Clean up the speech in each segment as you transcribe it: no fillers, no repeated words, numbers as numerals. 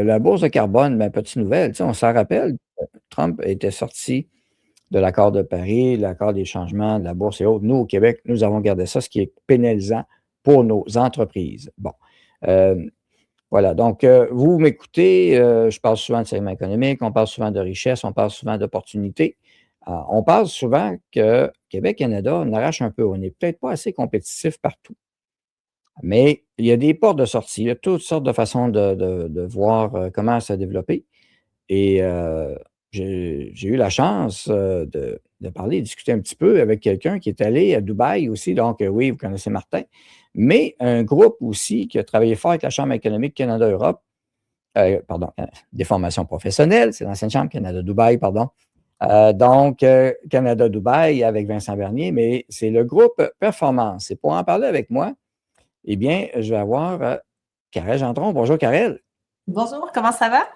La bourse de carbone, ben, petite nouvelle, tu sais, on s'en rappelle, Trump était sorti de l'accord de Paris, l'accord des changements de la bourse et autres. Nous, au Québec, nous avons gardé ça, ce qui est pénalisant pour nos entreprises. Bon, voilà, donc vous m'écoutez, je parle souvent de segment économique, on parle souvent de richesse, on parle souvent d'opportunités. On parle souvent que Québec-Canada, on arrache un peu, on n'est peut-être pas assez compétitif partout. Mais il y a des portes de sortie, il y a toutes sortes de façons de voir, comment se développer et j'ai eu la chance, de parler, discuter un petit peu avec quelqu'un qui est allé à Dubaï aussi, donc oui, vous connaissez Martin, mais un groupe aussi qui a travaillé fort avec la Chambre économique Canada-Europe, pardon, des formations professionnelles, c'est l'ancienne Chambre Canada-Dubaï, pardon. Donc Canada-Dubaï avec Vincent Bernier, mais c'est le groupe Performance et pour en parler avec moi, eh bien, je vais avoir, Karel Gendron. Bonjour Karel. Bonjour, comment ça va?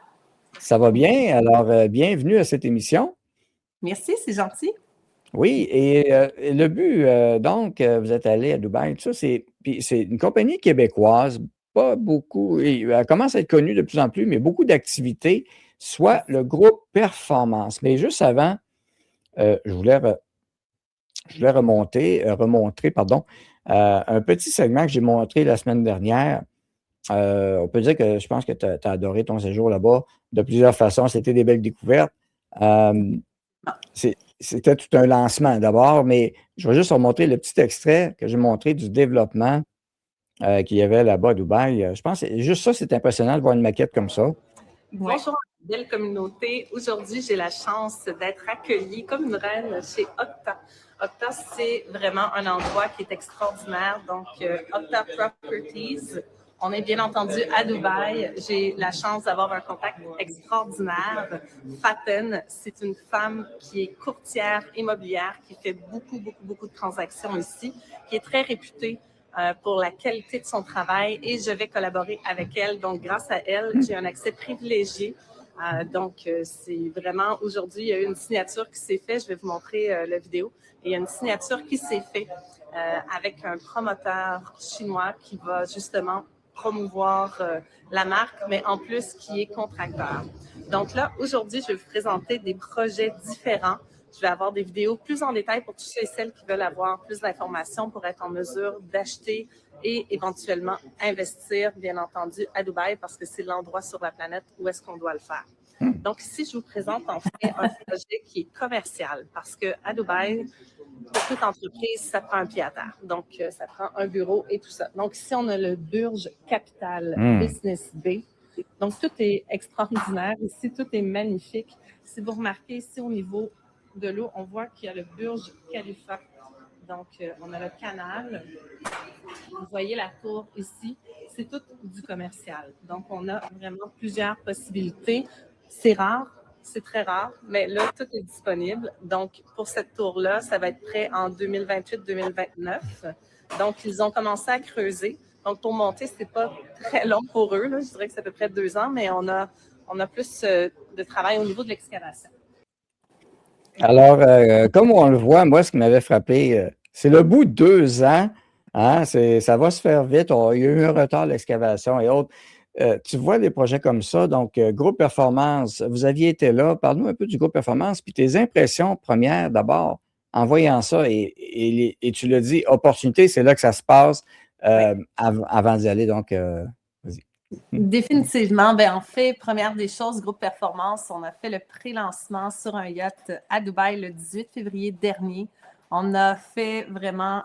Ça va bien? Alors, bienvenue à cette émission. Merci, c'est gentil. Oui, et le but, donc, vous êtes allé à Dubaï, tout ça, c'est une compagnie québécoise, pas beaucoup, et elle commence à être connue de plus en plus, mais beaucoup d'activités, soit le groupe Performance. Mais juste avant, je voulais remontrer, pardon, un petit segment que j'ai montré la semaine dernière. On peut dire que je pense que tu as adoré ton séjour là-bas de plusieurs façons. C'était des belles découvertes. C'était tout un lancement d'abord, mais je vais juste remontrer le petit extrait que j'ai montré du développement qu'il y avait là-bas à Dubaï. Je pense que juste ça, c'est impressionnant de voir une maquette comme ça. Bonjour, belle communauté. Aujourd'hui, j'ai la chance d'être accueillie comme une reine chez Octa. Octa, c'est vraiment un endroit qui est extraordinaire. Donc, Octa Properties. On est bien entendu à Dubaï. J'ai la chance d'avoir un contact extraordinaire. Faten, c'est une femme qui est courtière immobilière, qui fait beaucoup de transactions ici, qui est très réputée pour la qualité de son travail et je vais collaborer avec elle. Donc, grâce à elle, j'ai un accès privilégié. C'est vraiment aujourd'hui, il y a eu une signature qui s'est faite. Je vais vous montrer la vidéo. Et il y a une signature qui s'est faite avec un promoteur chinois qui va justement promouvoir la marque, mais en plus qui est contracteur. Donc là, aujourd'hui, je vais vous présenter des projets différents. Je vais avoir des vidéos plus en détail pour tous ceux et celles qui veulent avoir plus d'informations pour être en mesure d'acheter et éventuellement investir, bien entendu, à Dubaï parce que c'est l'endroit sur la planète où est-ce qu'on doit le faire. Donc ici, je vous présente en fait un projet qui est commercial parce qu'à Dubaï, pour toute entreprise, ça prend un pied à terre. Donc, ça prend un bureau et tout ça. Donc ici, on a le Burj Capital Business Bay. Donc, tout est extraordinaire. Ici, tout est magnifique. Si vous remarquez ici au niveau de l'eau, on voit qu'il y a le Burj Khalifa. Donc, on a le canal. Vous voyez la tour ici. C'est tout du commercial. Donc, on a vraiment plusieurs possibilités. C'est rare, c'est très rare, mais là, tout est disponible. Donc, pour cette tour-là, ça va être prêt en 2028-2029. Donc, ils ont commencé à creuser. Donc, pour monter, ce n'est pas très long pour eux. Là. Je dirais que c'est à peu près 2 ans, mais on a plus de travail au niveau de l'excavation. Alors, comme on le voit, moi, ce qui m'avait frappé, c'est le bout de 2 ans. Hein, ça va se faire vite. Il y a eu un retard l'excavation et autres. Tu vois des projets comme ça, donc Groupe Performance, vous aviez été là. Parle-nous un peu du Groupe Performance, puis tes impressions premières d'abord en voyant ça. Et tu l'as dit, opportunité, c'est là que ça se passe avant d'y aller. Donc, vas-y. Définitivement. En fait, première des choses, Groupe Performance, on a fait le pré-lancement sur un yacht à Dubaï le 18 février dernier. On a fait vraiment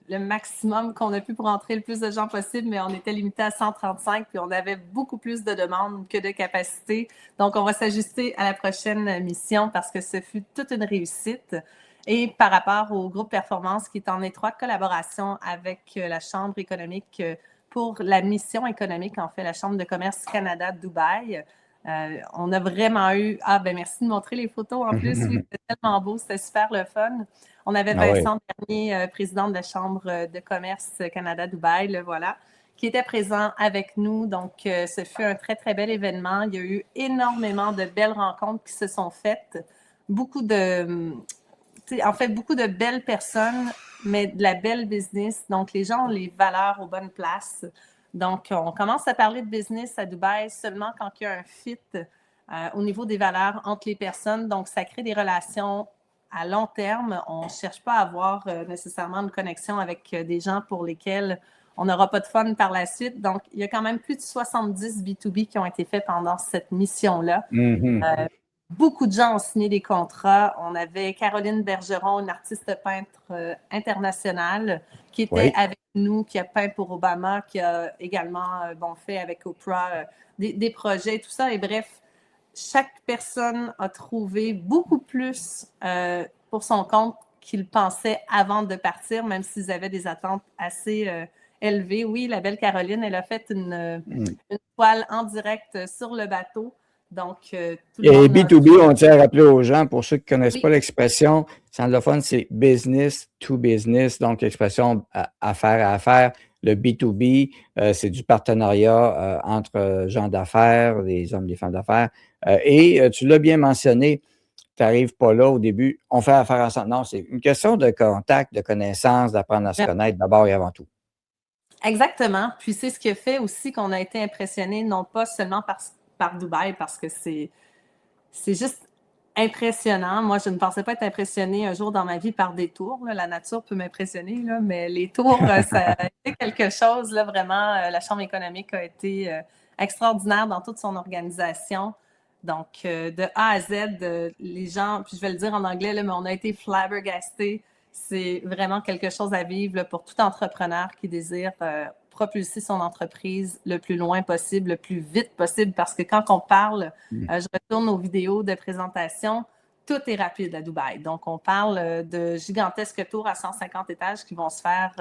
le maximum qu'on a pu pour entrer le plus de gens possible, mais on était limité à 135, puis on avait beaucoup plus de demandes que de capacité. Donc, on va s'ajuster à la prochaine mission parce que ce fut toute une réussite. Et par rapport au Groupe Performance, qui est en étroite collaboration avec la Chambre économique pour la mission économique, en fait, la Chambre de commerce Canada Dubaï. On a vraiment eu... merci de montrer les photos en plus. Oui, c'était tellement beau, c'était super le fun. On avait Vincent Bernier, président de la Chambre de commerce Canada Dubaï, le voilà, qui était présent avec nous. Donc, ce fut un très, très bel événement. Il y a eu énormément de belles rencontres qui se sont faites. Beaucoup de belles personnes, mais de la belle business. Donc, les gens ont les valeurs aux bonnes places. Donc, on commence à parler de business à Dubaï seulement quand il y a un fit au niveau des valeurs entre les personnes. Donc, ça crée des relations à long terme. On ne cherche pas à avoir nécessairement une connexion avec des gens pour lesquels on n'aura pas de fun par la suite. Donc, il y a quand même plus de 70 B2B qui ont été faits pendant cette mission-là. Mm-hmm. Beaucoup de gens ont signé des contrats. On avait Caroline Bergeron, une artiste peintre internationale, qui était avec nous, qui a peint pour Obama, qui a également fait avec Oprah des projets, tout ça. Et bref, chaque personne a trouvé beaucoup plus pour son compte qu'il pensait avant de partir, même s'ils avaient des attentes assez élevées. Oui, la belle Caroline, elle a fait une toile en direct sur le bateau. Donc, tout le Et monde B2B, on tient à rappeler aux gens, pour ceux qui ne connaissent pas l'expression, c'est anglophone, c'est business to business, donc l'expression affaire à affaire. Le B2B, c'est du partenariat entre gens d'affaires, des hommes, des femmes d'affaires. Et tu l'as bien mentionné, tu n'arrives pas là au début, on fait affaire ensemble. Non, c'est une question de contact, de connaissance, d'apprendre à se connaître d'abord et avant tout. Exactement. Puis c'est ce qui a fait aussi qu'on a été impressionnés, non pas seulement par Dubaï, parce que c'est juste impressionnant. Moi, je ne pensais pas être impressionnée un jour dans ma vie par des tours. Là. La nature peut m'impressionner, là, mais les tours, ça a été quelque chose. Là, vraiment, la Chambre économique a été extraordinaire dans toute son organisation. Donc, de A à Z, les gens, puis je vais le dire en anglais, là, mais on a été flabbergastés. C'est vraiment quelque chose à vivre là, pour tout entrepreneur qui désire propulser son entreprise le plus loin possible, le plus vite possible, parce que quand on parle, je retourne aux vidéos de présentation, tout est rapide à Dubaï. Donc, on parle de gigantesques tours à 150 étages qui vont se faire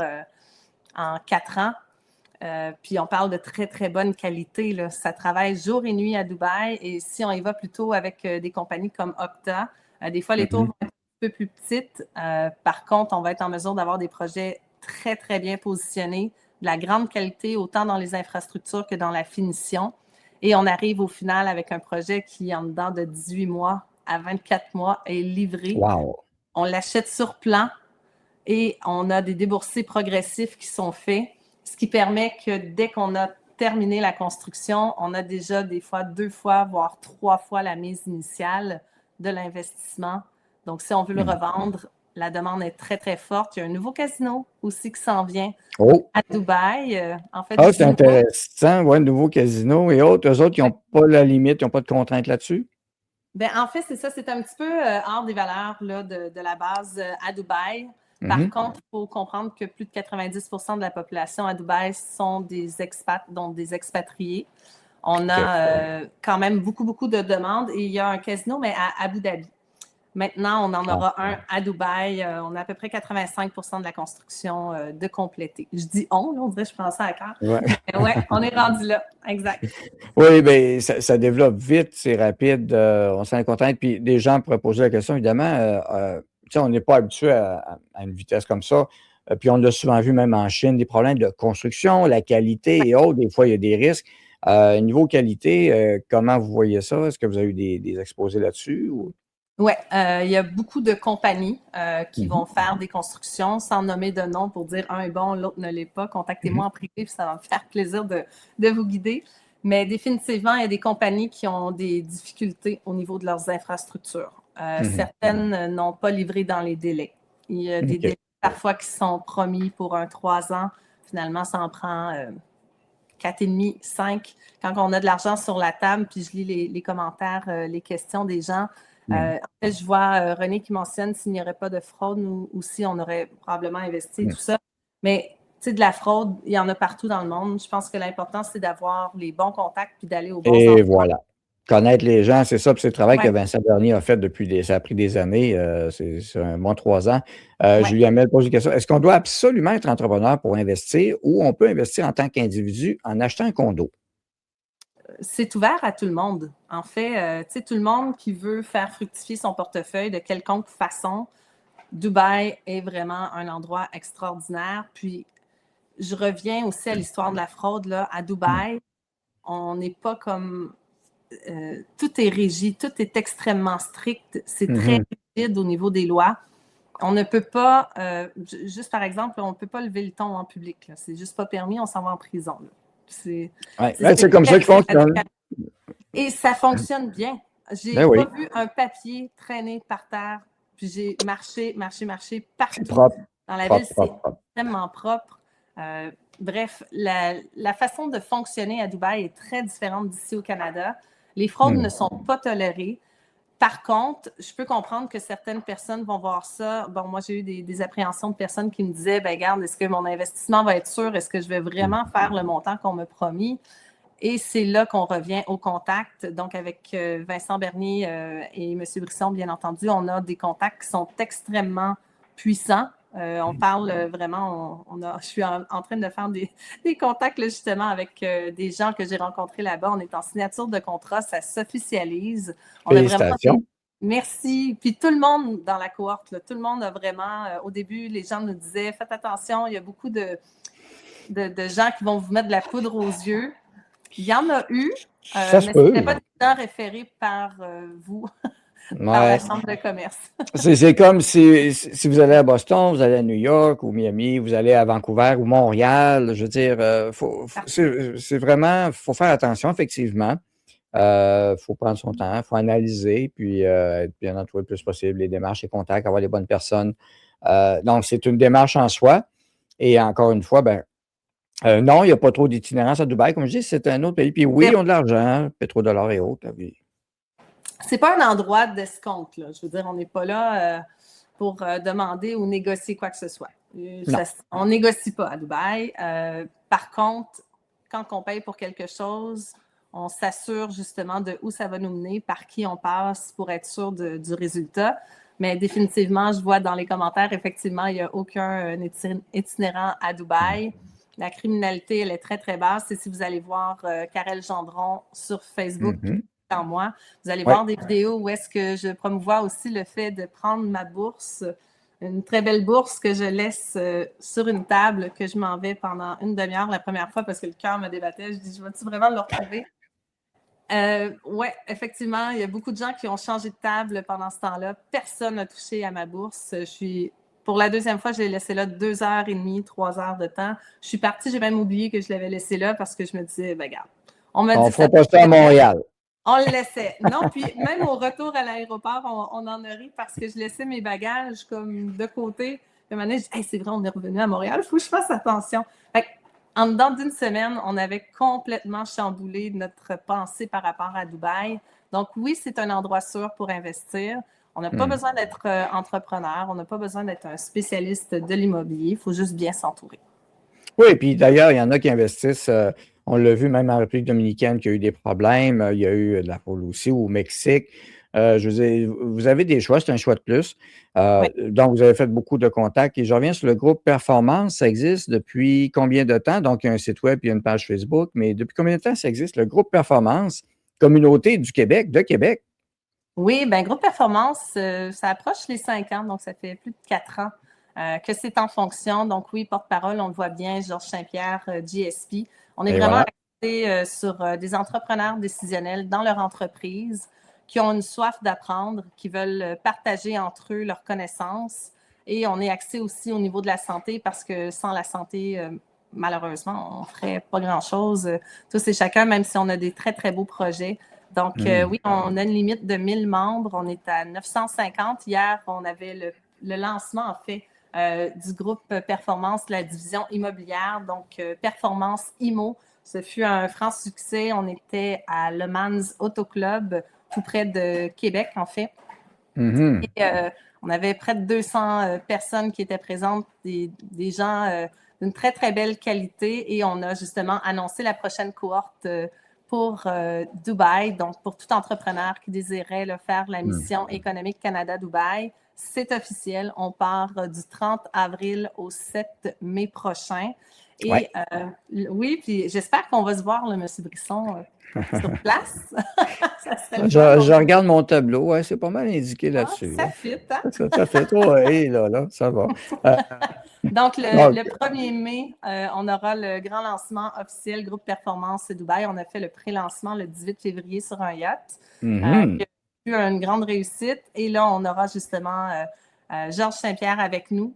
en 4 ans. Puis on parle de très, très bonne qualité. Là. Ça travaille jour et nuit à Dubaï. Et si on y va plutôt avec des compagnies comme Opta, des fois, les tours vont être un peu plus petites. Par contre, on va être en mesure d'avoir des projets très, très bien positionnés, de la grande qualité, autant dans les infrastructures que dans la finition. Et on arrive au final avec un projet qui, en dedans de 18 mois à 24 mois, est livré. Wow. On l'achète sur plan et on a des déboursés progressifs qui sont faits, ce qui permet que dès qu'on a terminé la construction, on a déjà des fois 2 fois, voire 3 fois la mise initiale de l'investissement. Donc, si on veut le revendre, la demande est très, très forte. Il y a un nouveau casino aussi qui s'en vient à Dubaï. En fait, c'est intéressant. Oui, nouveau casino et autres. Eux autres, ils n'ont pas la limite, ils n'ont pas de contraintes là-dessus? Bien, en fait, c'est ça. C'est un petit peu hors des valeurs là, de la base à Dubaï. Par contre, il faut comprendre que plus de 90% de la population à Dubaï sont des expats, donc des expatriés. On a quand même beaucoup, beaucoup de demandes et il y a un casino, mais à Abu Dhabi. Maintenant, on en aura un à Dubaï. On a à peu près 85% de la construction de compléter. Je dis on, là, on dirait que je prends ça à cœur. Oui, on est rendu là, exact. Oui, bien, ça développe vite, c'est rapide, on s'en est content. Puis des gens pourraient poser la question, évidemment, on n'est pas habitué à une vitesse comme ça. Puis on l'a souvent vu même en Chine, des problèmes de construction, la qualité et autres. Des fois, il y a des risques. Niveau qualité, comment vous voyez ça? Est-ce que vous avez eu des exposés là-dessus? Oui, il y a beaucoup de compagnies qui vont faire des constructions sans nommer de nom pour dire un est bon, l'autre ne l'est pas. Contactez-moi en privé, puis ça va me faire plaisir de vous guider. Mais définitivement, il y a des compagnies qui ont des difficultés au niveau de leurs infrastructures. Certaines n'ont pas livré dans les délais. Il y a des délais parfois qui sont promis pour 3 ans. Finalement, ça en prend 4,5, 5. Quand on a de l'argent sur la table, puis je lis les commentaires, les questions des gens, en fait, je vois René qui mentionne s'il n'y aurait pas de fraude, nous aussi, on aurait probablement investi, tout ça. Mais tu sais, de la fraude, il y en a partout dans le monde. Je pense que l'important, c'est d'avoir les bons contacts puis d'aller aux bons endroits. Et voilà. Connaître les gens, c'est ça. Puis c'est le travail que Vincent Bernier a fait ça a pris des années. C'est un bon 3 ans. Julie Hamel pose une question. Est-ce qu'on doit absolument être entrepreneur pour investir ou on peut investir en tant qu'individu en achetant un condo? C'est ouvert à tout le monde. En fait, tu sais, tout le monde qui veut faire fructifier son portefeuille de quelconque façon, Dubaï est vraiment un endroit extraordinaire. Puis, je reviens aussi à l'histoire de la fraude. Là. À Dubaï, on n'est pas comme... tout est régi, tout est extrêmement strict. C'est très rigide au niveau des lois. On ne peut pas, juste par exemple, on ne peut pas lever le ton en public. C'est juste pas permis, on s'en va en prison. Là. Ouais. C'est comme ça qu'ils fonctionnent. Et ça fonctionne bien. J'ai pas vu un papier traîner par terre, puis j'ai marché partout. Propre. Dans la ville, c'est extrêmement propre. Bref, la façon de fonctionner à Dubaï est très différente d'ici au Canada. Les fraudes ne sont pas tolérées. Par contre, je peux comprendre que certaines personnes vont voir ça. Bon, moi, j'ai eu des appréhensions de personnes qui me disaient, ben regarde, est-ce que mon investissement va être sûr? Est-ce que je vais vraiment faire le montant qu'on m'a promis? Et c'est là qu'on revient au contact. Donc, avec Vincent Bernier et M. Brisson, bien entendu, on a des contacts qui sont extrêmement puissants. On parle vraiment, je suis en train de faire des contacts là, justement avec des gens que j'ai rencontrés là-bas. On est en signature de contrat, ça s'officialise. Félicitations. Merci. Puis tout le monde dans la cohorte, là, tout le monde a vraiment, au début, les gens nous disaient, faites attention, il y a beaucoup de gens qui vont vous mettre de la poudre aux yeux. Il y en a eu, mais ce n'était pas des gens référés par vous, par la Chambre de commerce. C'est comme si vous allez à Boston, vous allez à New York ou Miami, vous allez à Vancouver ou Montréal. Je veux dire, c'est vraiment, il faut faire attention, effectivement. Il faut prendre son temps, il faut analyser, puis être bien entouré le plus possible, les démarches, les contacts, avoir les bonnes personnes. Donc, c'est une démarche en soi. Et encore une fois, non, il n'y a pas trop d'itinérance à Dubaï. Comme je dis, c'est un autre pays. Puis oui, ils ont de l'argent, pétrodollars et autres. Oui. C'est pas un endroit d'escompte, là. Je veux dire, on n'est pas là pour demander ou négocier quoi que ce soit. On négocie pas à Dubaï. Par contre, quand on paye pour quelque chose, on s'assure justement de où ça va nous mener, par qui on passe pour être sûr du résultat. Mais définitivement, je vois dans les commentaires, effectivement, il n'y a aucun itinérant à Dubaï. La criminalité, elle est très, très basse. Et si vous allez voir Karel Gendron sur Facebook, en moi, vous allez voir des vidéos où est-ce que je promouvois aussi le fait de prendre ma bourse, une très belle bourse que je laisse sur une table, que je m'en vais pendant une demi-heure la première fois parce que le cœur me débattait. Je dis, je vais-tu vraiment le retrouver? Oui, effectivement, il y a beaucoup de gens qui ont changé de table pendant ce temps-là. Personne n'a touché à ma bourse. Pour la deuxième fois, je l'ai laissé là 2h30, 3 heures de temps. Je suis partie, j'ai même oublié que je l'avais laissé là parce que je me disais, ben regarde, on m'a dit on fera pas ça à Montréal. On le laissait. Non, puis même au retour à l'aéroport, on en a ri parce que je laissais mes bagages comme de côté. Puis à un moment donné, je dis, hey, c'est vrai, on est revenu à Montréal, il faut que je fasse attention. Fait en dedans d'une semaine, on avait complètement chamboulé notre pensée par rapport à Dubaï. Donc oui, c'est un endroit sûr pour investir. On n'a pas besoin d'être entrepreneur, on n'a pas besoin d'être un spécialiste de l'immobilier, il faut juste bien s'entourer. Oui, puis d'ailleurs, il y en a qui investissent, on l'a vu même en République dominicaine qu'il y a eu des problèmes, il y a eu de la fraude aussi au Mexique. Je veux dire, vous avez des choix, c'est un choix de plus. Donc, vous avez fait beaucoup de contacts. Et je reviens sur le groupe Performance. Ça existe depuis combien de temps? Donc, il y a un site web et une page Facebook, mais depuis combien de temps ça existe, le groupe Performance, communauté du Québec, de Québec? Oui, bien, groupe Performance, ça approche les 5 ans, donc ça fait plus de 4 ans que c'est en fonction. Donc oui, porte-parole, on le voit bien, Georges Saint-Pierre, GSP. On est vraiment axé sur des entrepreneurs décisionnels dans leur entreprise qui ont une soif d'apprendre, qui veulent partager entre eux leurs connaissances. Et on est axé aussi au niveau de la santé parce que sans la santé, malheureusement, on ne ferait pas grand-chose. Tous et chacun, même si on a des très, très beaux projets. Donc, oui, on a une limite de 1000 membres. On est à 950. Hier, on avait le lancement, en fait, du groupe Performance, la division immobilière. Donc, Performance IMO. Ce fut un franc succès. On était à Le Mans Auto Club, tout près de Québec, en fait. Et, on avait près de 200 personnes qui étaient présentes, des gens d'une très, très belle qualité. Et on a justement annoncé la prochaine cohorte pour Dubaï, donc pour tout entrepreneur qui désirait faire la mission économique Canada-Dubaï. C'est officiel, on part du 30 avril au 7 mai prochain. Et oui, puis j'espère qu'on va se voir, là, M. Brisson, sur place. Je regarde mon tableau, c'est pas mal indiqué là-dessus. Ça fit, hein? Ça fait toi, là, ça va. Donc, le 1er mai, on aura le grand lancement officiel Groupe Performance Dubaï. On a fait le pré-lancement le 18 février sur un yacht. Qui a eu une grande réussite. Et là, on aura justement Georges Saint-Pierre avec nous.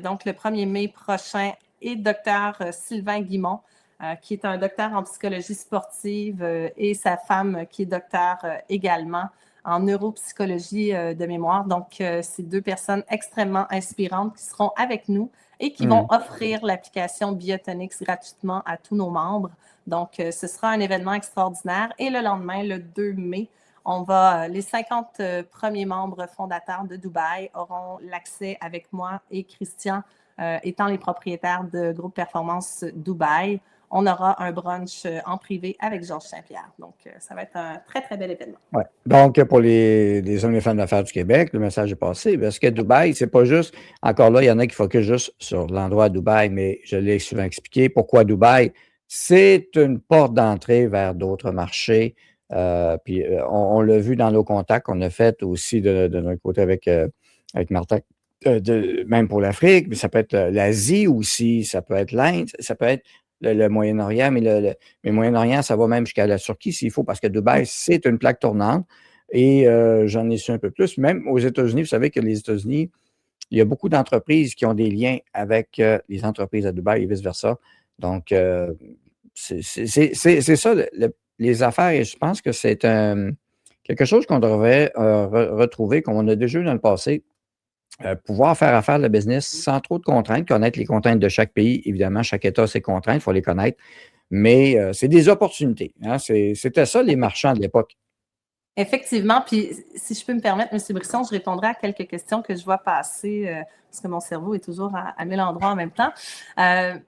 Donc, le 1er mai prochain et Dr. Sylvain Guimont. qui est un docteur en psychologie sportive et sa femme qui est docteur également en neuropsychologie de mémoire. Donc, c'est deux personnes extrêmement inspirantes qui seront avec nous et qui vont offrir l'application Biotonix gratuitement à tous nos membres. Donc, ce sera un événement extraordinaire. Et le lendemain, le 2 mai, les 50 premiers membres fondateurs de Dubaï auront l'accès avec moi et Christian, étant les propriétaires de Groupe Performance Dubaï. On aura un brunch en privé avec Georges Saint-Pierre. Donc, ça va être un très, très bel événement. Ouais. Donc, pour les hommes et femmes d'affaires du Québec, le message est passé. Parce que Dubaï, c'est pas juste, encore là, il y en a qui focusent juste sur l'endroit à Dubaï, mais je l'ai souvent expliqué. Pourquoi Dubaï? C'est une porte d'entrée vers d'autres marchés. Puis, on l'a vu dans nos contacts qu'on a fait aussi de notre côté avec Martin, même pour l'Afrique, mais ça peut être l'Asie aussi, ça peut être l'Inde, ça peut être le Moyen-Orient, mais le Moyen-Orient, ça va même jusqu'à la Turquie s'il faut, parce que Dubaï, c'est une plaque tournante. Et j'en ai su un peu plus. Même aux États-Unis, vous savez que les États-Unis, il y a beaucoup d'entreprises qui ont des liens avec les entreprises à Dubaï et vice-versa. Donc, c'est ça, les affaires. Et je pense que c'est quelque chose qu'on devrait retrouver, comme on a déjà eu dans le passé. Pouvoir faire affaire de business sans trop de contraintes, connaître les contraintes de chaque pays. Évidemment, chaque État a ses contraintes, il faut les connaître. Mais c'est des opportunités. Hein? C'était ça, les marchands de l'époque. Effectivement. Puis, si je peux me permettre, M. Brisson, je répondrai à quelques questions que je vois passer parce que mon cerveau est toujours à 1000 endroits en même temps.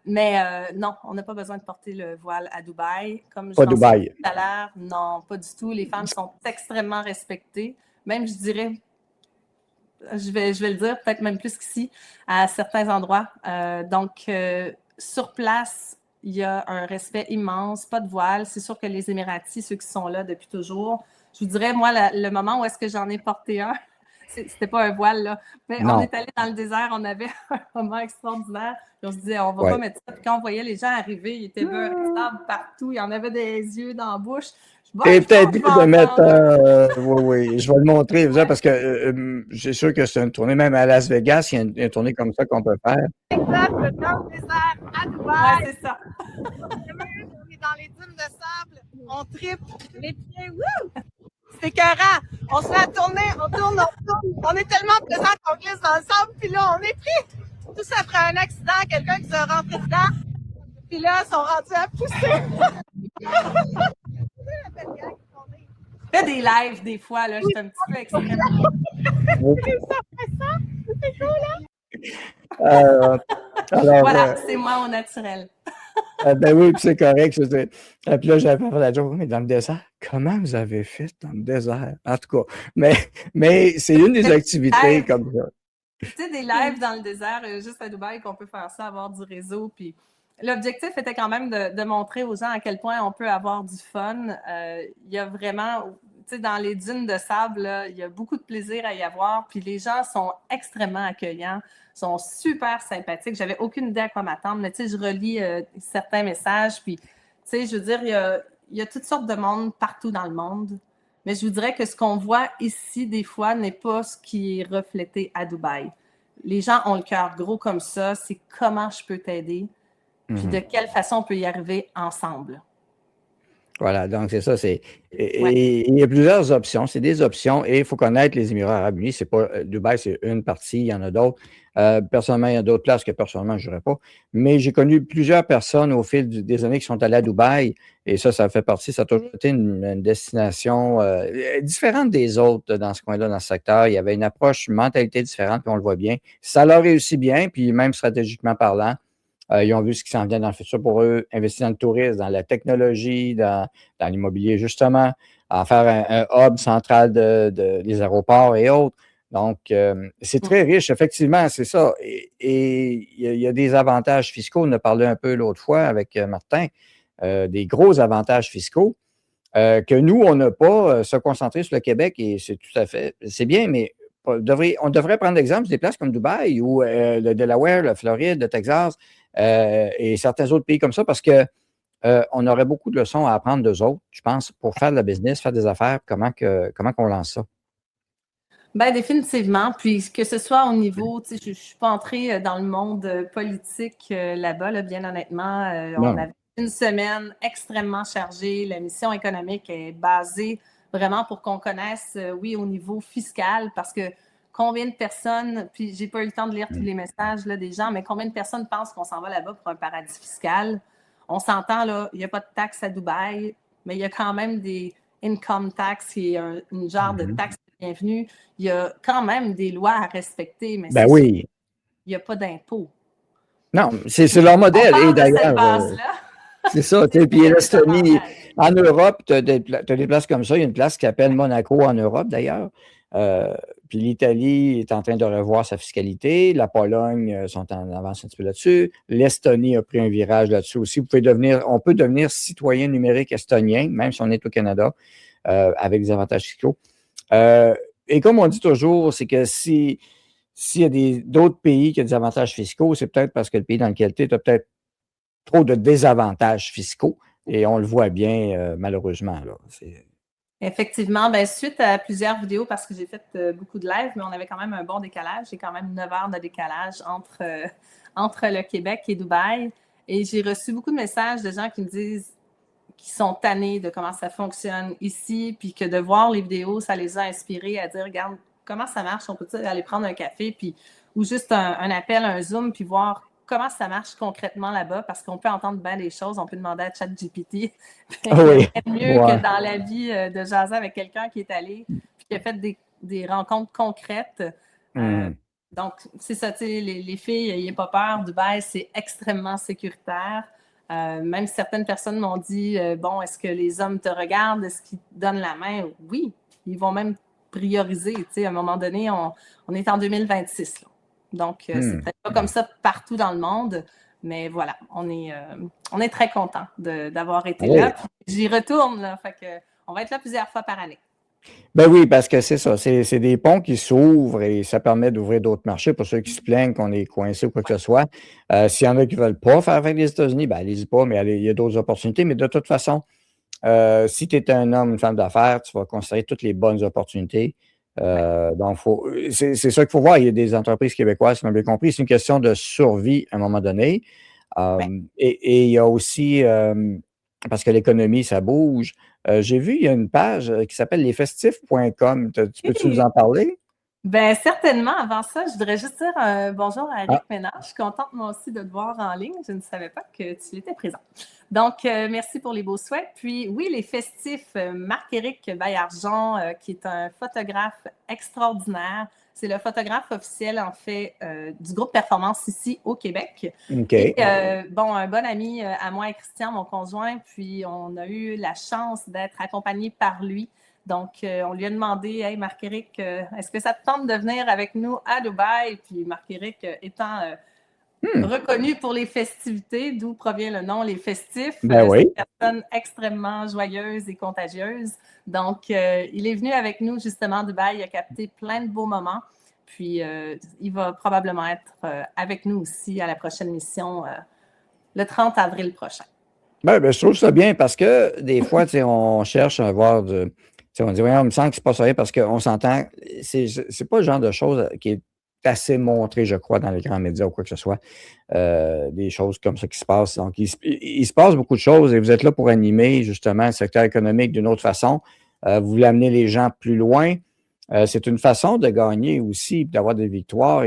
Non, on n'a pas besoin de porter le voile à Dubaï. Comme je Dubaï. Tout à l'heure, non, pas du tout. Les femmes sont extrêmement respectées. Même, je dirais, je vais le dire, peut-être même plus qu'ici, à certains endroits. Sur place, il y a un respect immense, pas de voile. C'est sûr que les Émiratis, ceux qui sont là depuis toujours, je vous dirais, moi, le moment où est-ce que j'en ai porté un, c'était pas un voile, là, mais on est allé dans le désert, on avait un moment extraordinaire. Puis on se disait, on va pas mettre ça. Puis quand on voyait les gens arriver, ils étaient sable partout, il y en avait des yeux dans la bouche. Et peut-être de mettre. Oui, je vais le montrer, parce que j'ai sûr que c'est une tournée, même à Las Vegas, il y a une tournée comme ça qu'on peut faire. Exact, dans le désert à Dubaï. Ouais, c'est ça. On est dans les dunes de sable, on tripe les pieds, wouh! C'est écœurant. On se fait tourner, on tourne, on est tellement présent qu'on glisse dans le sable, puis là, on est pris. Tout ça après un accident, quelqu'un qui s'est rentré dedans, puis là, ils sont rendus à pousser. Il y a des lives, des fois, là, j'étais un petit peu extrême. C'est cool, hein? Voilà, c'est moi au naturel. Ben oui, puis c'est correct. Puis là, j'avais fait la joke, mais dans le désert, comment vous avez fait dans le désert? En tout cas, mais c'est une des activités comme ça. Tu sais, des lives dans le désert, juste à Dubaï, qu'on peut faire ça, avoir du réseau. Puis l'objectif était quand même de montrer aux gens à quel point on peut avoir du fun. Il y a vraiment, tu sais, dans les dunes de sable, là, il y a beaucoup de plaisir à y avoir. Puis les gens sont extrêmement accueillants, sont super sympathiques. J'avais aucune idée à quoi m'attendre, mais tu sais, je relis certains messages. Puis, tu sais, je veux dire, il y a toutes sortes de monde partout dans le monde. Mais je vous dirais que ce qu'on voit ici, des fois, n'est pas ce qui est reflété à Dubaï. Les gens ont le cœur gros comme ça. C'est comment je peux t'aider, puis de quelle façon on peut y arriver ensemble. Voilà, donc c'est ça. Et il y a plusieurs options. C'est des options et il faut connaître les Émirats arabes unis. C'est pas Dubaï, c'est une partie, il y en a d'autres. Personnellement, il y a d'autres places que personnellement, je n'irais pas. Mais j'ai connu plusieurs personnes au fil des années qui sont allées à Dubaï et ça fait partie, ça a toujours été une destination différente des autres dans ce coin-là, dans ce secteur. Il y avait une approche, une mentalité différente, puis on le voit bien. Ça leur réussit bien, puis même stratégiquement parlant. Ils ont vu ce qui s'en vient dans le futur pour eux, investir dans le tourisme, dans la technologie, dans l'immobilier, justement, en faire un hub central des aéroports et autres. Donc, c'est très riche, effectivement, c'est ça. Et il y a des avantages fiscaux. On a parlé un peu l'autre fois avec Martin, des gros avantages fiscaux que nous, on n'a pas. Se concentrer sur le Québec, et c'est tout à fait, c'est bien, mais on devrait prendre l'exemple des places comme Dubaï ou le Delaware, la Floride, le Texas et certains autres pays comme ça, parce que on aurait beaucoup de leçons à apprendre d'eux autres, je pense, pour faire de la business, faire des affaires, comment qu'on lance ça. Bien, définitivement. Puis que ce soit au niveau, tu sais, je ne suis pas entrée dans le monde politique là-bas, là, bien honnêtement. On avait une semaine extrêmement chargée. La mission économique est basée vraiment pour qu'on connaisse, oui, au niveau fiscal, parce que combien de personnes, puis j'ai pas eu le temps de lire tous les messages là, des gens, mais combien de personnes pensent qu'on s'en va là-bas pour un paradis fiscal? On s'entend, là, il n'y a pas de taxe à Dubaï, mais il y a quand même des income tax, qui est une genre de taxe de bienvenue. Il y a quand même des lois à respecter, mais Ben c'est oui. sûr, il n'y a pas d'impôt. Non, c'est leur modèle. On Et parle de cette d'ailleurs, base-là. c'est ça. Puis l'Estonie, en Europe, tu as des places comme ça. Il y a une place qui s'appelle Monaco en Europe, d'ailleurs. Puis l'Italie est en train de revoir sa fiscalité. La Pologne sont en avance un petit peu là-dessus. L'Estonie a pris un virage là-dessus aussi. On peut devenir citoyen numérique estonien, même si on est au Canada, avec des avantages fiscaux. Et comme on dit toujours, c'est que s'il y a d'autres pays qui ont des avantages fiscaux, c'est peut-être parce que le pays dans lequel tu es, a peut-être trop de désavantages fiscaux. Et on le voit bien, malheureusement. Là. Effectivement, ben, suite à plusieurs vidéos, parce que j'ai fait beaucoup de live, mais on avait quand même un bon décalage. J'ai quand même 9 heures de décalage entre le Québec et Dubaï. Et j'ai reçu beaucoup de messages de gens qui me disent qu'ils sont tannés de comment ça fonctionne ici, puis que de voir les vidéos, ça les a inspirés à dire, regarde, comment ça marche? On peut aller prendre un café, puis ou juste un appel, un Zoom, puis voir comment ça marche concrètement là-bas, parce qu'on peut entendre bien des choses, on peut demander à ChatGPT. Oui. Mieux que dans la vie de jaser avec quelqu'un qui est allé, puis qui a fait des rencontres concrètes. Donc, c'est ça, tu sais, les filles, n'ayez pas peur, Dubaï, c'est extrêmement sécuritaire. Même certaines personnes m'ont dit, bon, est-ce que les hommes te regardent? Est-ce qu'ils te donnent la main? Oui, ils vont même prioriser. Tu sais, à un moment donné, on est en 2026. Là. Donc, c'est peut-être pas comme ça partout dans le monde, mais voilà, on est très content d'avoir été là. Puis, j'y retourne, là, fait que on va être là plusieurs fois par année. Ben oui, parce que c'est ça, c'est des ponts qui s'ouvrent et ça permet d'ouvrir d'autres marchés pour ceux qui se plaignent qu'on est coincé ou quoi que ce soit. S'il y en a qui ne veulent pas faire avec les États-Unis, ben allez-y pas, mais il y a d'autres opportunités. Mais de toute façon, si tu es un homme, une femme d'affaires, tu vas considérer toutes les bonnes opportunités. Donc, c'est ça qu'il faut voir. Il y a des entreprises québécoises qui ont bien compris. C'est une question de survie à un moment donné. Et il y a aussi, parce que l'économie, ça bouge. J'ai vu, il y a une page qui s'appelle lesfestifs.com. Peux-tu nous en parler? Bien, certainement. Avant ça, je voudrais juste dire bonjour à Eric Ménard. Je suis contente, moi aussi, de te voir en ligne. Je ne savais pas que tu étais présent. Donc, merci pour les beaux souhaits. Puis, oui, les festifs, Marc-Éric Baillargeon, qui est un photographe extraordinaire. C'est le photographe officiel, en fait, du groupe Performance ici au Québec. OK. Et, bon, un bon ami à moi et Christian, mon conjoint, puis on a eu la chance d'être accompagnés par lui. Donc, on lui a demandé, « Hey, Marc-Éric, est-ce que ça te tente de venir avec nous à Dubaï? » Puis Marc-Éric étant reconnu pour les festivités, d'où provient le nom, les festifs. Ben oui. C'est une personne extrêmement joyeuse et contagieuse. Donc, il est venu avec nous justement à Dubaï, il a capté plein de beaux moments. Puis, il va probablement être avec nous aussi à la prochaine mission le 30 avril prochain. Ben, je trouve ça bien parce que des fois, on cherche à voir on dit, on me semble que c'est pas sérieux parce qu'on s'entend. C'est pas le genre de chose qui est assez montré, je crois, dans les grands médias ou quoi que ce soit. Des choses comme ça qui se passent. Donc, il se passe beaucoup de choses et vous êtes là pour animer justement le secteur économique d'une autre façon. Vous voulez amener les gens plus loin. C'est une façon de gagner aussi, d'avoir des victoires.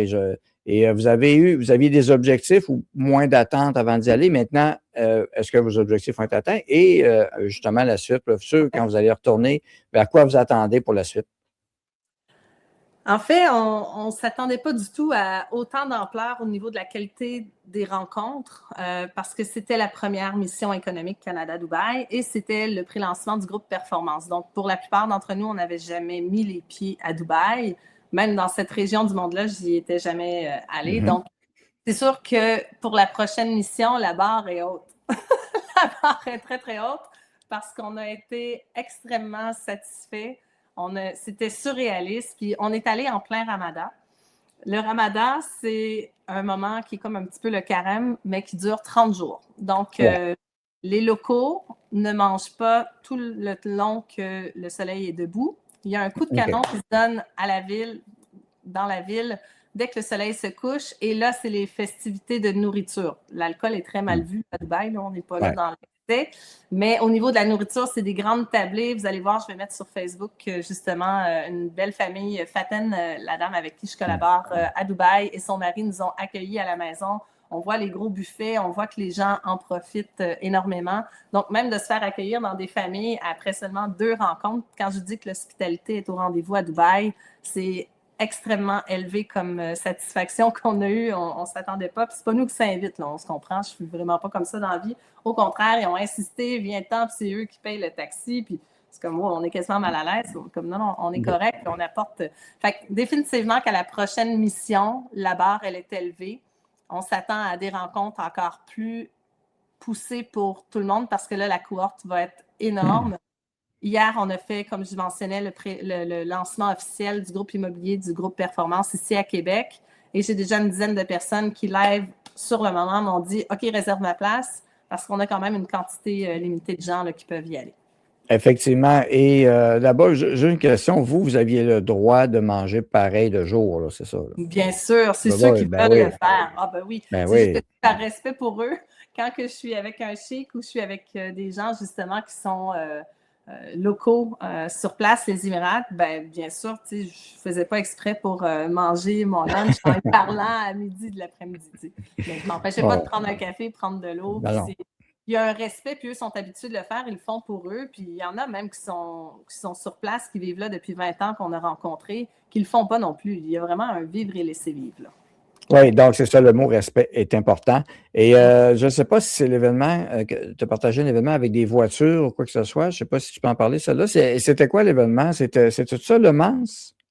Vous aviez des objectifs ou moins d'attentes avant d'y aller. Maintenant, est-ce que vos objectifs ont été atteints? Et justement, la suite, le futur, quand vous allez retourner, vers quoi vous attendez pour la suite? En fait, on ne s'attendait pas du tout à autant d'ampleur au niveau de la qualité des rencontres parce que c'était la première mission économique Canada-Dubaï et c'était le pré-lancement du groupe Performance. Donc, pour la plupart d'entre nous, on n'avait jamais mis les pieds à Dubaï. Même dans cette région du monde-là, je n'y étais jamais allée. Donc, c'est sûr que pour la prochaine mission, la barre est haute. La barre est très, très haute parce qu'on a été extrêmement satisfaits. C'était surréaliste. Puis, on est allé en plein Ramadan. Le Ramadan, c'est un moment qui est comme un petit peu le carême, mais qui dure 30 jours. Donc, les locaux ne mangent pas tout le long que le soleil est debout. Il y a un coup de canon qui se donne à la ville, dans la ville, dès que le soleil se couche. Et là, c'est les festivités de nourriture. L'alcool est très mal vu à Dubaï, là, on n'est pas là dans l'excès. Mais au niveau de la nourriture, c'est des grandes tablées. Vous allez voir, je vais mettre sur Facebook justement une belle famille, Faten, la dame avec qui je collabore à Dubaï, et son mari nous ont accueillis à la maison. On voit les gros buffets, on voit que les gens en profitent énormément. Donc, même de se faire accueillir dans des familles après seulement 2 rencontres, quand je dis que l'hospitalité est au rendez-vous à Dubaï, c'est extrêmement élevé comme satisfaction qu'on a eue. On ne s'attendait pas. Puis c'est pas nous qui s'invitent, là, on se comprend. Je suis vraiment pas comme ça dans la vie. Au contraire, ils ont insisté, viens-t'en, puis c'est eux qui payent le taxi. Puis c'est comme, on est quasiment mal à l'aise. Comme non, on est correct, puis on apporte. Fait que définitivement qu'à la prochaine mission, la barre, elle est élevée. On s'attend à des rencontres encore plus poussées pour tout le monde parce que là, la cohorte va être énorme. Hier, on a fait, comme je mentionnais, le lancement officiel du groupe immobilier du groupe Performance ici à Québec. Et j'ai déjà une dizaine de personnes qui, live, sur le moment, m'ont dit « OK, réserve ma place » parce qu'on a quand même une quantité limitée de gens là, qui peuvent y aller. Effectivement. Et là-bas, j'ai une question. Vous aviez le droit de manger pareil de jour, c'est ça? Là. Bien sûr, c'est ceux qui veulent le faire. Ah ben oui. C'est par respect pour eux. Quand que je suis avec un chic ou je suis avec des gens, justement, qui sont locaux sur place, les Émirats, ben bien sûr, je ne faisais pas exprès pour manger mon lunch en parlant à midi de l'après-midi. Mais je ne m'empêchais pas de prendre un café, prendre de l'eau. Il y a un respect, puis eux sont habitués de le faire, ils le font pour eux. Puis il y en a même qui sont sur place, qui vivent là depuis 20 ans, qu'on a rencontrés, qui ne le font pas non plus. Il y a vraiment un vivre et laisser vivre, là. Oui, donc c'est ça, le mot respect est important. Et je ne sais pas si c'est l'événement, tu as partagé un événement avec des voitures ou quoi que ce soit. Je ne sais pas si tu peux en parler, celle-là. C'était quoi l'événement? C'était ça, le Mans?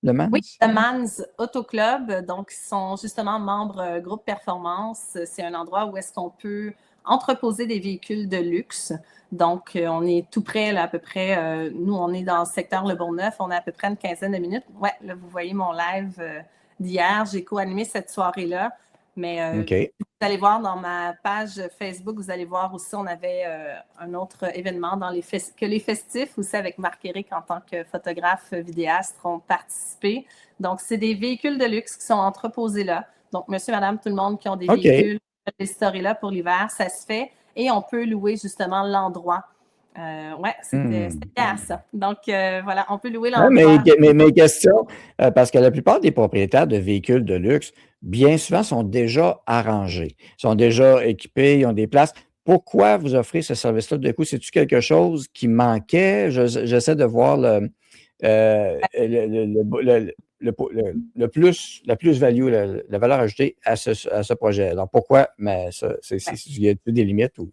Le Mans? Oui, le Mans Auto Club. Donc, ils sont justement membres groupe Performance. C'est un endroit où est-ce qu'on peut entreposer des véhicules de luxe. Donc, on est tout près, là, à peu près. Nous, on est dans le secteur Le Bourgneuf. On a à peu près une quinzaine de minutes. Ouais, là, vous voyez mon live d'hier. J'ai co-animé cette soirée-là. Mais vous allez voir dans ma page Facebook, vous allez voir aussi, on avait un autre événement dans les festifs aussi avec Marc-Éric en tant que photographe vidéaste ont participé. Donc, c'est des véhicules de luxe qui sont entreposés là. Donc, monsieur, madame, tout le monde qui ont des véhicules, des stories là pour l'hiver, ça se fait. Et on peut louer justement l'endroit. Oui, c'était hier, ça. Donc, voilà, on peut louer l'endroit. Mes questions, parce que la plupart des propriétaires de véhicules de luxe, bien souvent, sont déjà arrangés, sont déjà équipés, ils ont des places. Pourquoi vous offrez ce service-là de coup? C'est-tu quelque chose qui manquait? J'essaie de voir la plus-value, la valeur ajoutée à ce projet. Alors, pourquoi? Mais y a-t-il des limites ou?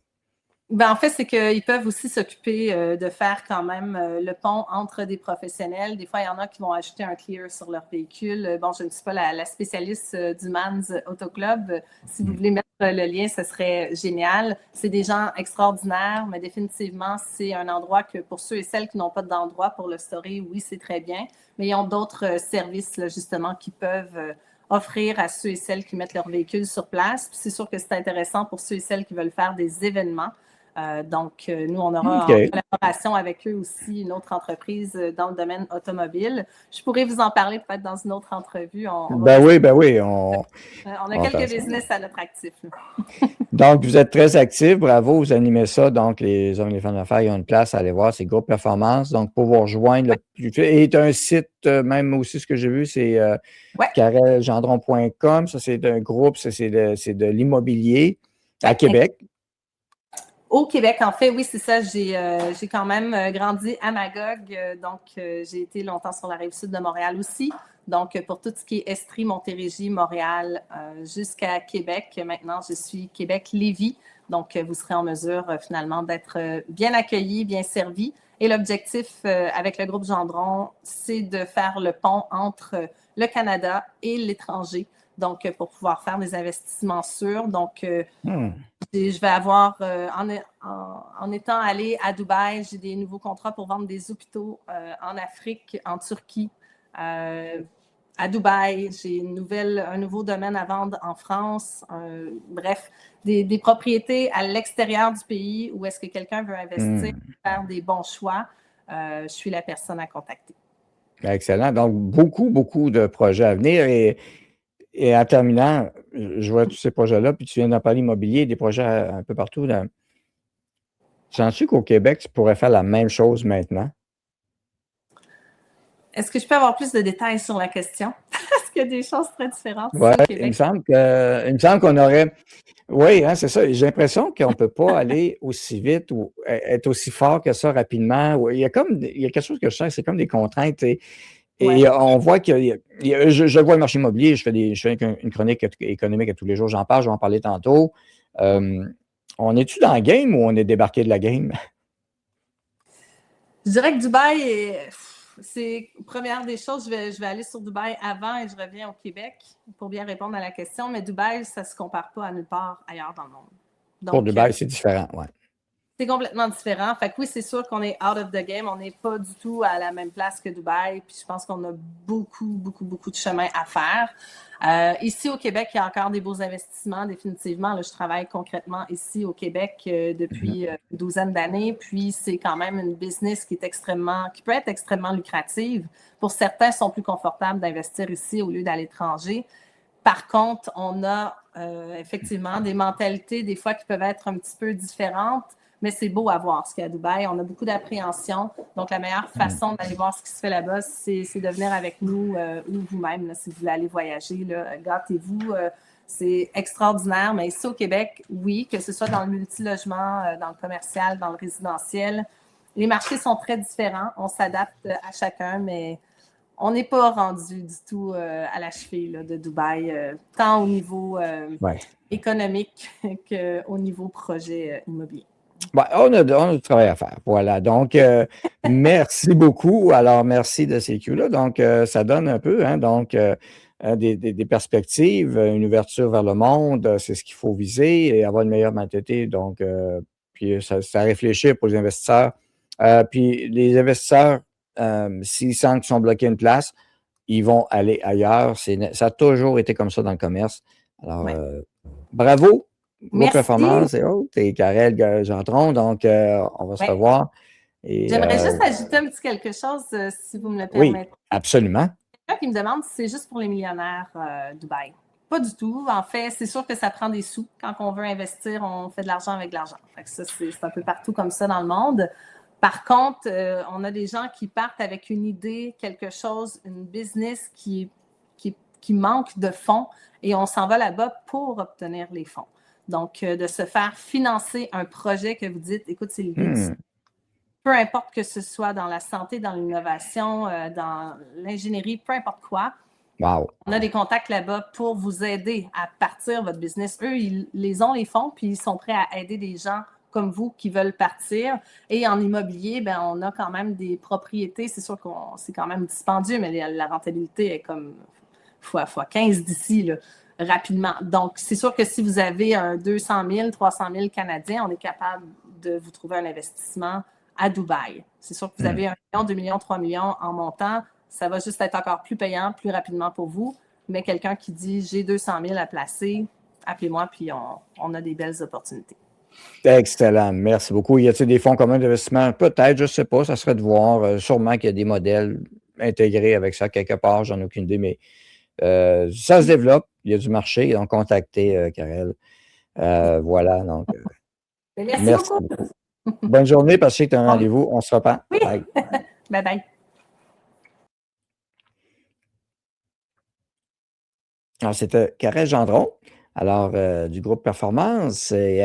Ben, en fait, c'est qu'ils peuvent aussi s'occuper de faire quand même le pont entre des professionnels. Des fois, il y en a qui vont ajouter un clear sur leur véhicule. Bon, je ne suis pas la spécialiste du Mans Auto Club. Si vous voulez mettre le lien, ce serait génial. C'est des gens extraordinaires, mais définitivement, c'est un endroit que pour ceux et celles qui n'ont pas d'endroit pour le story, oui, c'est très bien. Mais ils ont d'autres services, là, justement, qui peuvent offrir à ceux et celles qui mettent leur véhicule sur place. Puis c'est sûr que c'est intéressant pour ceux et celles qui veulent faire des événements. Donc, nous, on aura en collaboration avec eux aussi une autre entreprise dans le domaine automobile. Je pourrais vous en parler peut-être dans une autre entrevue. Oui. On a quelques business à notre actif. Donc, vous êtes très actifs. Bravo, vous animez ça. Donc, les hommes et les femmes d'affaires, ils ont une place à aller voir. C'est Groupe Performance. Donc, pour vous rejoindre, et un site, même aussi, ce que j'ai vu, c'est carelgendron.com. Ça, c'est un groupe, c'est de l'immobilier à Québec. Au Québec, en fait, oui, c'est ça. J'ai quand même grandi à Magog. Donc, j'ai été longtemps sur la Rive-Sud de Montréal aussi. Donc, pour tout ce qui est Estrie, Montérégie, Montréal, jusqu'à Québec. Maintenant, je suis Québec-Lévis. Donc, vous serez en mesure, finalement, d'être bien accueillis, bien servis. Et l'objectif avec le groupe Gendron, c'est de faire le pont entre le Canada et l'étranger. Donc, pour pouvoir faire des investissements sûrs. Donc, je vais avoir, en étant allée à Dubaï, j'ai des nouveaux contrats pour vendre des hôpitaux en Afrique, en Turquie, à Dubaï. J'ai un nouveau domaine à vendre en France. Bref, des propriétés à l'extérieur du pays où est-ce que quelqu'un veut investir, faire des bons choix. Je suis la personne à contacter. Excellent. Donc, beaucoup de projets à venir. Et Et en terminant, je vois tous ces projets-là, puis tu viens d'en parler immobilier, des projets un peu partout. Sens-tu qu'au Québec, tu pourrais faire la même chose maintenant? Est-ce que je peux avoir plus de détails sur la question? Parce qu'il y a des choses très différentes ici Oui, au il me Québec. semble qu'on aurait. Oui, hein, c'est ça. J'ai l'impression qu'on ne peut pas aller aussi vite ou être aussi fort que ça rapidement. Il y a quelque chose que je sens, c'est comme des contraintes. Et Ouais. on voit je vois le marché immobilier, je fais une chronique économique à tous les jours, j'en parle, je vais en parler tantôt. On est-tu dans le game ou on est débarqué de la game? Je dirais que Dubaï, c'est première des choses, je vais aller sur Dubaï avant et je reviens au Québec pour bien répondre à la question, mais Dubaï, ça ne se compare pas à nulle part ailleurs dans le monde. Pour Donc, Dubaï, c'est différent, ouais. c'est complètement différent. Fait que oui, c'est sûr qu'on est out of the game. On n'est pas du tout à la même place que Dubaï. Puis je pense qu'on a beaucoup, beaucoup, beaucoup de chemin à faire. Ici au Québec, il y a encore des beaux investissements, définitivement. Là, je travaille concrètement ici au Québec depuis une douzaine d'années. Puis c'est quand même une business qui peut être extrêmement lucrative. Pour certains, ils sont plus confortables d'investir ici au lieu d'aller à l'étranger. Par contre, on a effectivement des mentalités des fois qui peuvent être un petit peu différentes. Mais c'est beau à voir ce qu'il y a à Dubaï. On a beaucoup d'appréhension. Donc, la meilleure façon d'aller voir ce qui se fait là-bas, c'est de venir avec nous ou vous-même, là, si vous voulez aller voyager. Gâtez-vous. C'est extraordinaire. Mais ici au Québec, oui, que ce soit dans le multilogement, dans le commercial, dans le résidentiel, les marchés sont très différents. On s'adapte à chacun, mais on n'est pas rendu du tout à la cheville là, de Dubaï, tant au niveau économique qu'au niveau projet immobilier. Ben, on a du travail à faire. Voilà. Donc, merci beaucoup. Alors, merci de ces cues-là. Donc, ça donne un peu, hein, donc, des perspectives, une ouverture vers le monde, c'est ce qu'il faut viser et avoir une meilleure mentalité. Donc, puis ça réfléchit pour les investisseurs. Puis les investisseurs, s'ils sentent qu'ils sont bloqués à une place, ils vont aller ailleurs. Ça a toujours été comme ça dans le commerce. Alors, bravo. Gros performance et autres. Et Karel Gendron, donc on va se revoir. J'aimerais juste ajouter un petit quelque chose, si vous me le permettez. Oui, absolument. Quelqu'un qui me demande si c'est juste pour les millionnaires Dubaï. Pas du tout. En fait, c'est sûr que ça prend des sous. Quand on veut investir, on fait de l'argent avec de l'argent. Ça, c'est un peu partout comme ça dans le monde. Par contre, on a des gens qui partent avec une idée, quelque chose, une business qui manque de fonds et on s'en va là-bas pour obtenir les fonds. Donc, de se faire financer un projet que vous dites, écoute, c'est le but. Peu importe que ce soit dans la santé, dans l'innovation, dans l'ingénierie, peu importe quoi. Wow. On a des contacts là-bas pour vous aider à partir votre business. Eux, ils les ont, les fonds, puis ils sont prêts à aider des gens comme vous qui veulent partir. Et en immobilier, ben, on a quand même des propriétés. C'est sûr que c'est quand même dispendieux, mais la rentabilité est comme fois 15 d'ici, là, rapidement. Donc, c'est sûr que si vous avez un 200 000, 300 000 Canadiens, on est capable de vous trouver un investissement à Dubaï. C'est sûr que vous avez 1 million, 2 millions, 3 millions en montant. Ça va juste être encore plus payant, plus rapidement pour vous. Mais quelqu'un qui dit « j'ai 200 000 à placer », appelez-moi, puis on a des belles opportunités. Excellent. Merci beaucoup. Y a-t-il des fonds communs d'investissement? Peut-être, je ne sais pas. Ça serait de voir. Sûrement qu'il y a des modèles intégrés avec ça quelque part. J'en ai aucune idée, mais ça se développe. Il y a du marché. Donc, contactez Karel. Voilà. Donc, merci beaucoup. Bonne journée, parce que tu as un rendez-vous. On se reprend. Oui. Bye. Bye-bye. Alors, c'était Karel Gendron, alors du groupe Performance.